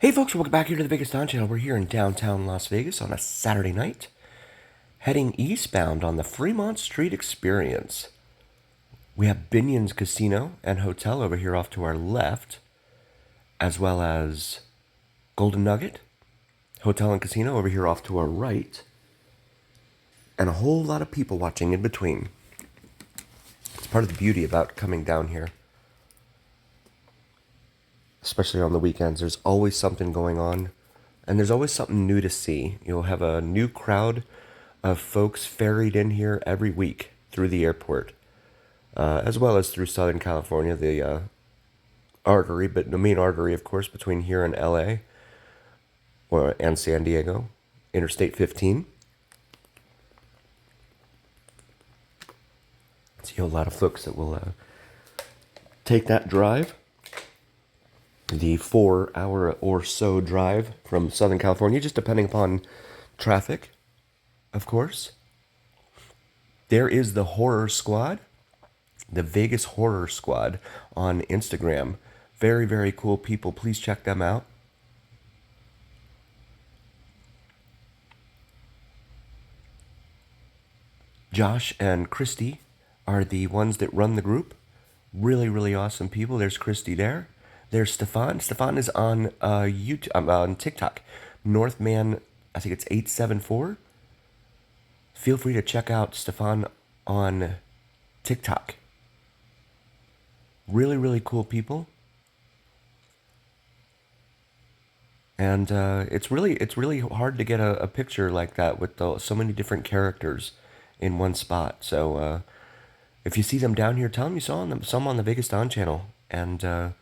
Hey folks, welcome back here to the Vegas Town Channel. We're here in downtown Las Vegas on a Saturday night, heading eastbound on the Fremont Street Experience. We have Binion's Casino and Hotel over here off to our left, as well as Golden Nugget, Hotel and Casino over here off to our right, and a whole lot of people watching in between. It's part of the beauty about coming down here, especially on the weekends. There's always something going on, and there's always something new to see. You'll have a new crowd of folks ferried in here every week through the airport, as well as through Southern California, the artery, but the main artery, of course, between here and LA and San Diego, Interstate 15. See a lot of folks that will take that drive, the 4 hour or so drive from Southern California, just depending upon traffic, of course. There is the Horror Squad, the Vegas Horror Squad on Instagram. Very, very cool people. Please check them out. Josh and Christy are the ones that run the group. Really, really awesome people. There's Christy there. There's Stefan. Stefan is on YouTube, on TikTok. Northman, I think it's 874. Feel free to check out Stefan on TikTok. Really, really cool people. And it's really hard to get a picture like that with so many different characters in one spot. So if you see them down here, tell them you saw them, some on the Vegas Dawn channel. And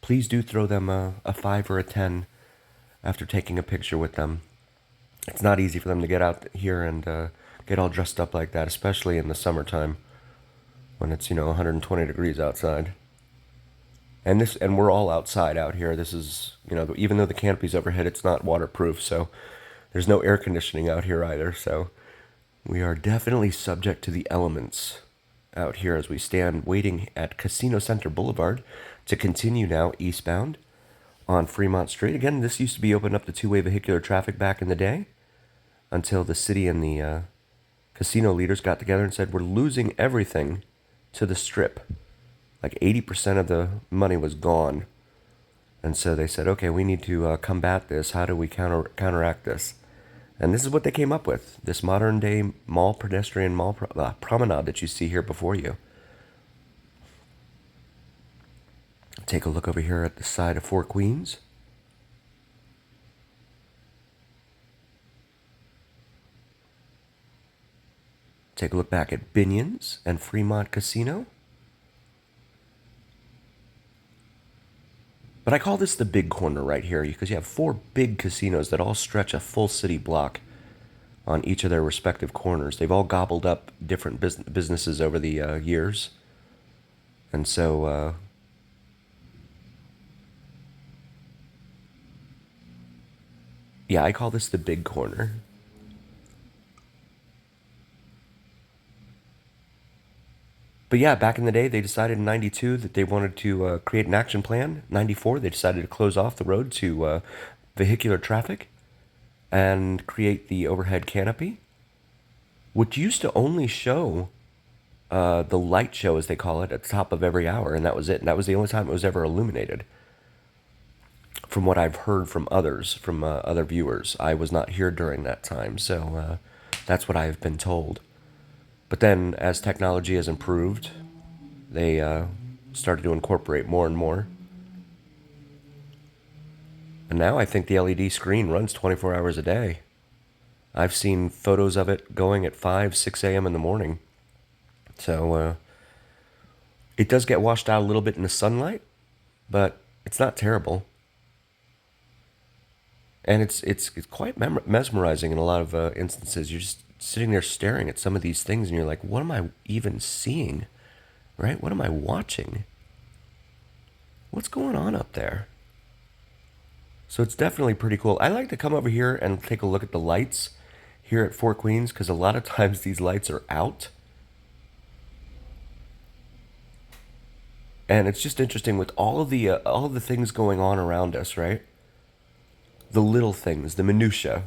please do throw them a 5 or a 10 after taking a picture with them. It's not easy for them to get out here and get all dressed up like that, especially in the summertime when it's 120 degrees outside. And we're all outside out here. This is even though the canopy's overhead, it's not waterproof, so there's no air conditioning out here either. So we are definitely subject to the elements out here as we stand waiting at Casino Center Boulevard to continue now eastbound on Fremont Street. Again, this used to be open up to two-way vehicular traffic back in the day until the city and the casino leaders got together and said, we're losing everything to the Strip. Like 80% of the money was gone. And so they said, okay, we need to combat this. How do we counteract this? And this is what they came up with, this modern-day pedestrian mall promenade that you see here before you. Take a look over here at the side of Four Queens. Take a look back at Binion's and Fremont Casino. But I call this the big corner right here because you have 4 big casinos that all stretch a full city block on each of their respective corners. They've all gobbled up different businesses over the years. And so yeah, I call this the big corner. But yeah, back in the day, they decided in 92 that they wanted to create an action plan. 94, they decided to close off the road to vehicular traffic and create the overhead canopy, which used to only show the light show, as they call it, at the top of every hour, and that was it. And that was the only time it was ever illuminated. From what I've heard from others, from other viewers, I was not here during that time, so that's what I've been told. But then, as technology has improved, they started to incorporate more and more. And now I think the LED screen runs 24 hours a day. I've seen photos of it going at 5, 6 a.m. in the morning. So it does get washed out a little bit in the sunlight, but it's not terrible. And it's quite mesmerizing in a lot of instances. You're just sitting there staring at some of these things and you're like, what am I even seeing? Right? What am I watching? What's going on up there? So it's definitely pretty cool. I like to come over here and take a look at the lights here at Four Queens because a lot of times these lights are out. And it's just interesting with all of the things going on around us, right? The little things, the minutia.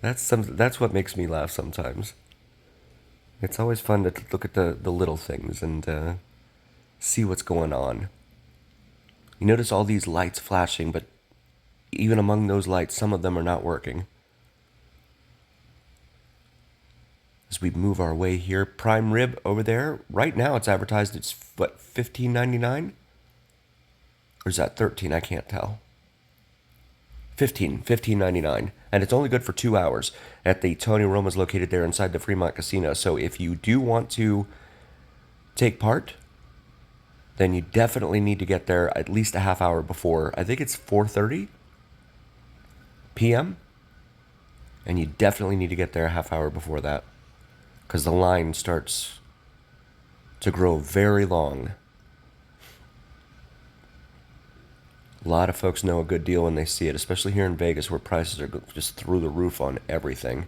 That's what makes me laugh sometimes. It's always fun to look at the little things and see what's going on. You notice all these lights flashing, but even among those lights, some of them are not working. As we move our way here, prime rib over there. Right now, it's advertised. It's what, $15.99, or is that 13? I can't tell. 15.99, and it's only good for 2 hours. At the Tony Roma's located there inside the Fremont Casino. So if you do want to take part, then you definitely need to get there at least a half hour before. I think it's 4:30 p.m. And you definitely need to get there a half hour before that, because the line starts to grow very long. A lot of folks know a good deal when they see it, especially here in Vegas, where prices are just through the roof on everything.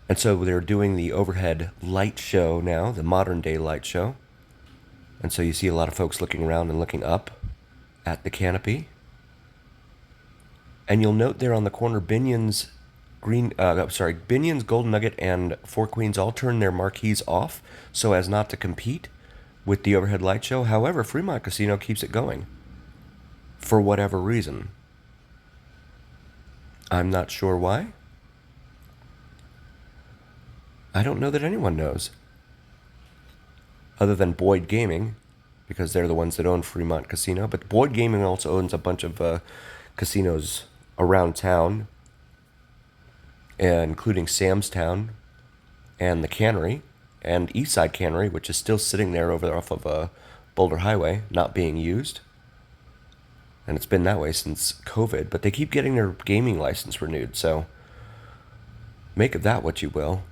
And so they're doing the overhead light show now, the modern day light show. And so you see a lot of folks looking around and looking up at the canopy. And you'll note there on the corner, Binion's Golden Nugget and Four Queens all turn their marquees off so as not to compete with the overhead light show. However, Fremont Casino keeps it going for whatever reason. I'm not sure why. I don't know that anyone knows, other than Boyd Gaming, because they're the ones that own Fremont Casino. But Boyd Gaming also owns a bunch of casinos around town, including Sam's Town and the Cannery and Eastside Cannery, which is still sitting there over off of Boulder Highway, not being used. And it's been that way since COVID, but they keep getting their gaming license renewed, so make of that what you will.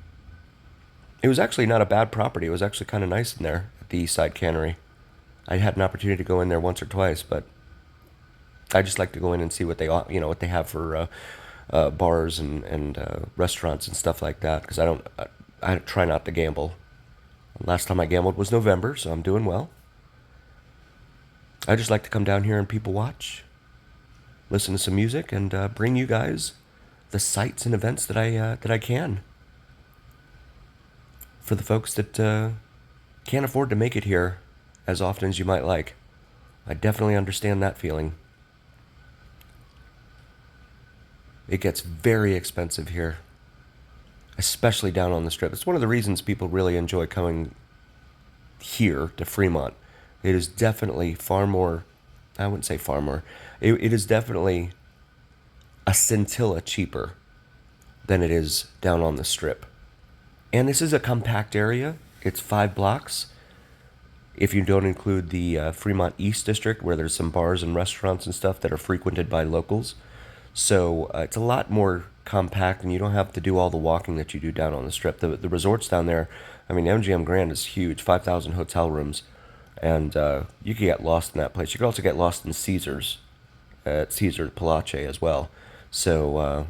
It was actually not a bad property. It was actually kind of nice in there at the Eastside Cannery. I had an opportunity to go in there once or twice, but I just like to go in and see what they have for bars and restaurants and stuff like that, because I try not to gamble. Last time I gambled was November, so I'm doing well. I just like to come down here and people watch, listen to some music, and bring you guys the sights and events that I can. For the folks that can't afford to make it here as often as you might like, I definitely understand that feeling. It gets very expensive here, especially down on the Strip. It's one of the reasons people really enjoy coming here to Fremont. It is definitely far more, I wouldn't say far more, it is definitely a scintilla cheaper than it is down on the Strip. And this is a compact area. It's 5 blocks. If you don't include the Fremont East District, where there's some bars and restaurants and stuff that are frequented by locals. So it's a lot more compact, and you don't have to do all the walking that you do down on the Strip. The resorts down there, I mean, MGM Grand is huge, 5,000 hotel rooms, and you can get lost in that place. You can also get lost in Caesars, at Caesar Palace as well. So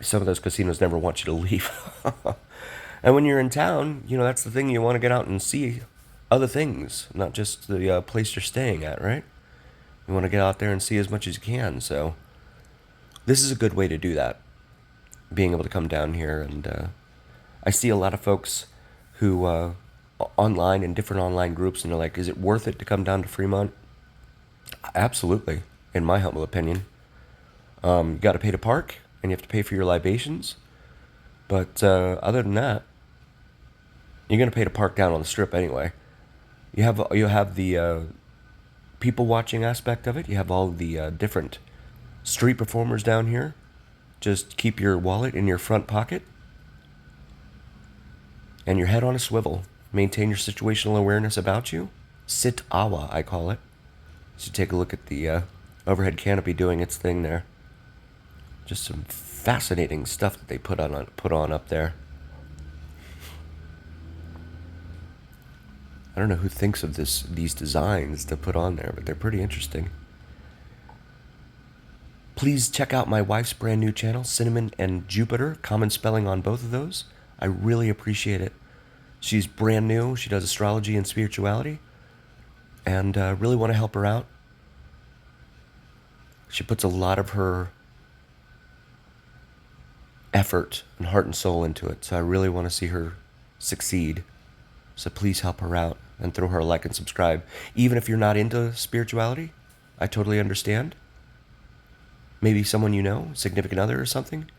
some of those casinos never want you to leave. And when you're in town, that's the thing. You want to get out and see other things, not just the place you're staying at, right? You want to get out there and see as much as you can. So this is a good way to do that, being able to come down here. And I see a lot of folks who online, in different online groups, and they're like, is it worth it to come down to Fremont? Absolutely, in my humble opinion. You got to pay to park, and you have to pay for your libations. But other than that, you're going to pay to park down on the Strip anyway. You have the people watching aspect of it. You have all the different street performers down here. Just keep your wallet in your front pocket and your head on a swivel. Maintain your situational awareness about you. Sit awa, I call it. So take a look at the overhead canopy doing its thing there. Just some fascinating stuff that they put on up there. I don't know who thinks of these designs to put on there, but they're pretty interesting. Please check out my wife's brand new channel, Cinnamon and Jupiter. Common spelling on both of those. I really appreciate it. She's brand new. She does astrology and spirituality, and really want to help her out. She puts a lot of her effort and heart and soul into it, so I really want to see her succeed. So please help her out and throw her a like and subscribe. Even if you're not into spirituality, I totally understand. Maybe someone you know, significant other or something.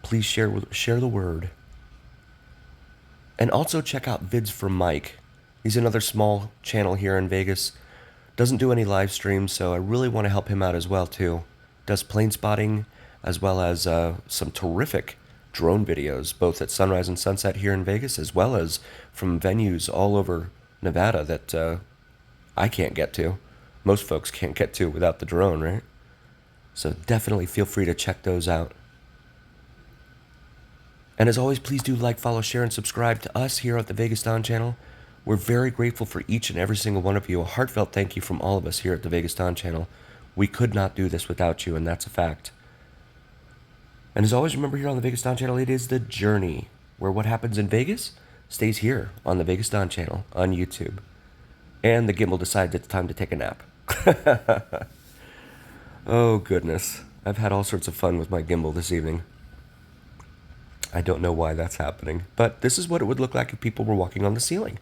Please share the word. And also check out Vids from Mike. He's another small channel here in Vegas. Doesn't do any live streams, so I really want to help him out as well too. Does plane spotting as well as some terrific drone videos, both at sunrise and sunset here in Vegas, as well as from venues all over Nevada that I can't get to. Most folks can't get to without the drone, right? So definitely feel free to check those out. And as always, please do like, follow, share, and subscribe to us here at the Vegas Don channel. We're very grateful for each and every single one of you. A heartfelt thank you from all of us here at the Vegas Don channel. We could not do this without you, and that's a fact. And as always, remember here on the Vegas Don channel, it is the journey, where what happens in Vegas stays here on the Vegas Don channel on YouTube. And the gimbal decides it's time to take a nap. Oh, goodness. I've had all sorts of fun with my gimbal this evening. I don't know why that's happening, but this is what it would look like if people were walking on the ceiling.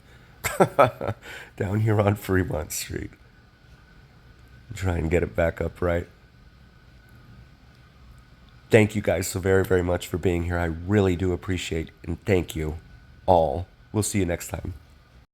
Down here on Fremont Street. Try and get it back up right. Thank you guys so very, very much for being here. I really do appreciate and thank you all. We'll see you next time.